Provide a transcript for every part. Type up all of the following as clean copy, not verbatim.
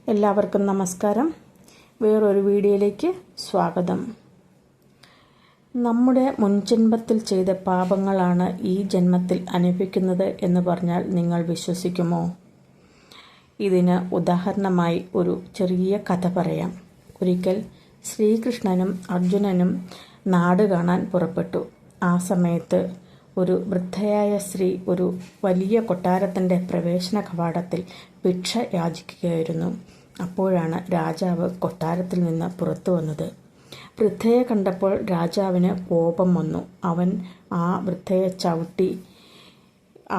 എല്ലാവർക്കും നമസ്കാരം. വേറൊരു വീഡിയോയിലേക്ക് സ്വാഗതം. നമ്മുടെ മുൻജന്മത്തിൽ ചെയ്ത പാപങ്ങളാണ് ഈ ജന്മത്തിൽ അനുഭവിക്കുന്നത് എന്ന് പറഞ്ഞാൽ നിങ്ങൾ വിശ്വസിക്കുമോ? ഇതിന് ഉദാഹരണമായി ഒരു ചെറിയ കഥ പറയാം. ഒരിക്കൽ ശ്രീകൃഷ്ണനും അർജുനനും നാട് കാണാൻ പുറപ്പെട്ടു. ആ സമയത്ത് ഒരു വൃദ്ധയായ സ്ത്രീ ഒരു വലിയ കൊട്ടാരത്തിൻ്റെ പ്രവേശന കവാടത്തിൽ ഭിക്ഷ യാചിക്കുകയായിരുന്നു. അപ്പോഴാണ് രാജാവ് കൊട്ടാരത്തിൽ നിന്ന് പുറത്തു വന്നത്. വൃദ്ധയെ കണ്ടപ്പോൾ രാജാവിന് കോപം വന്നു. അവൻ ആ വൃദ്ധയെ ചവിട്ടി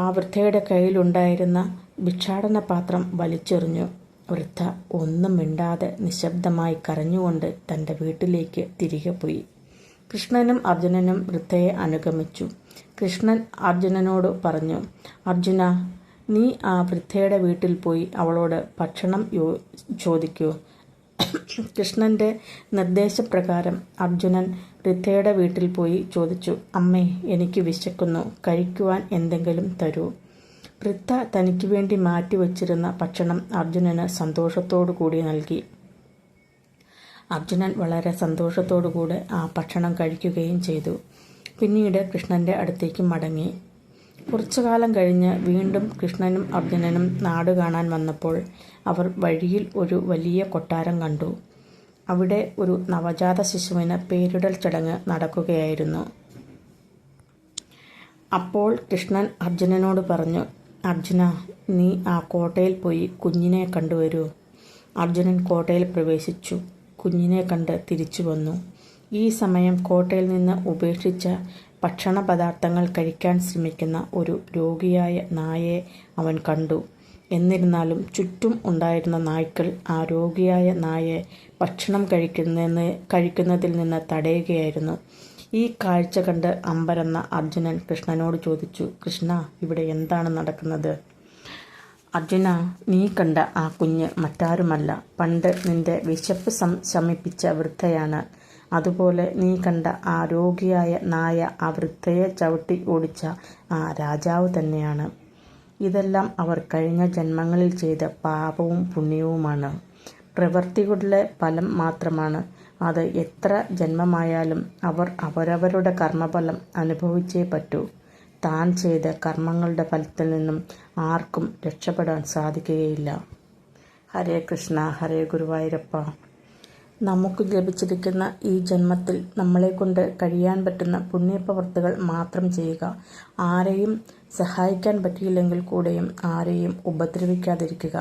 ആ വൃദ്ധയുടെ കയ്യിലുണ്ടായിരുന്ന ഭിക്ഷാടന പാത്രം വലിച്ചെറിഞ്ഞു. വൃദ്ധ ഒന്നും മിണ്ടാതെ നിശബ്ദമായി കരഞ്ഞുകൊണ്ട് തൻ്റെ വീട്ടിലേക്ക് തിരികെ പോയി. കൃഷ്ണനും അർജുനനും വൃദ്ധയെ അനുഗമിച്ചു. കൃഷ്ണൻ അർജുനനോട് പറഞ്ഞു, അർജുന, നീ ആ വൃദ്ധയുടെ വീട്ടിൽ പോയി അവളോട് ഭക്ഷണം ചോദിക്കൂ. കൃഷ്ണന്റെ നിർദ്ദേശപ്രകാരം അർജുനൻ വൃദ്ധയുടെ വീട്ടിൽ പോയി ചോദിച്ചു, അമ്മേ, എനിക്ക് വിശക്കുന്നു, കഴിക്കുവാൻ എന്തെങ്കിലും തരൂ. വൃദ്ധ തനിക്ക് വേണ്ടി മാറ്റിവെച്ചിരുന്ന ഭക്ഷണം അർജുനന് സന്തോഷത്തോടു കൂടി നൽകി. അർജുനൻ വളരെ സന്തോഷത്തോടുകൂടെ ആ ഭക്ഷണം കഴിക്കുകയും ചെയ്തു. പിന്നീട് കൃഷ്ണന്റെ അടുത്തേക്ക് മടങ്ങി. കുറച്ചു കാലം കഴിഞ്ഞ് വീണ്ടും കൃഷ്ണനും അർജുനനും നാട് കാണാൻ വന്നപ്പോൾ അവർ വഴിയിൽ ഒരു വലിയ കൊട്ടാരം കണ്ടു. അവിടെ ഒരു നവജാത ശിശുവിന് പേരിടൽ ചടങ്ങ് നടക്കുകയായിരുന്നു. അപ്പോൾ കൃഷ്ണൻ അർജുനനോട് പറഞ്ഞു, അർജുന, നീ ആ കോട്ടയിൽ പോയി കുഞ്ഞിനെ കണ്ടുവരൂ. അർജുനൻ കോട്ടയിൽ പ്രവേശിച്ചു. കുഞ്ഞിനെ കണ്ട് തിരിച്ചു വന്നു. ഈ സമയം കോട്ടയിൽ നിന്ന് ഉപേക്ഷിച്ച ഭക്ഷണ പദാർത്ഥങ്ങൾ കഴിക്കാൻ ശ്രമിക്കുന്ന ഒരു രോഗിയായ നായയെ അവൻ കണ്ടു. എന്നിരുന്നാലും ചുറ്റും ഉണ്ടായിരുന്ന നായ്ക്കൾ ആ രോഗിയായ നായയെ ഭക്ഷണം കഴിക്കുന്നതിൽ നിന്ന് തടയുകയായിരുന്നു. ഈ കാഴ്ച കണ്ട് അമ്പരന്ന അർജുനൻ കൃഷ്ണനോട് ചോദിച്ചു, കൃഷ്ണ, ഇവിടെ എന്താണ് നടക്കുന്നത്? അർജുന, നീ കണ്ട ആ കുഞ്ഞ് മറ്റാരുമല്ല, പണ്ട് നിന്റെ വിശപ്പ് ശമിപ്പിച്ച വൃദ്ധയാണ്. അതുപോലെ നീ കണ്ട ആ രോഗിയായ നായ ആ വൃദ്ധയെ ചവിട്ടി ഓടിച്ച ആ രാജാവ് തന്നെയാണ്. ഇതെല്ലാം അവർ കഴിഞ്ഞ ജന്മങ്ങളിൽ ചെയ്ത പാപവും പുണ്യവുമാണ്. പ്രവൃത്തികളുടെ ഫലം മാത്രമാണ്. അത് എത്ര ജന്മമായാലും അവർ അവരവരുടെ കർമ്മഫലം അനുഭവിച്ചേ പറ്റൂ. താൻ ചെയ്ത കർമ്മങ്ങളുടെ ഫലത്തിൽ നിന്നും ആർക്കും രക്ഷപ്പെടാൻ സാധിക്കുകയില്ല. ഹരേ കൃഷ്ണ, ഹരേ ഗുരുവായൂരപ്പ. നമുക്ക് ലഭിച്ചിരിക്കുന്ന ഈ ജന്മത്തിൽ നമ്മളെക്കൊണ്ട് കഴിയാൻ പറ്റുന്ന പുണ്യപ്രവർത്തികൾ മാത്രം ചെയ്യുക. ആരെയും സഹായിക്കാൻ പറ്റിയില്ലെങ്കിൽ കൂടെയും ആരെയും ഉപദ്രവിക്കാതിരിക്കുക.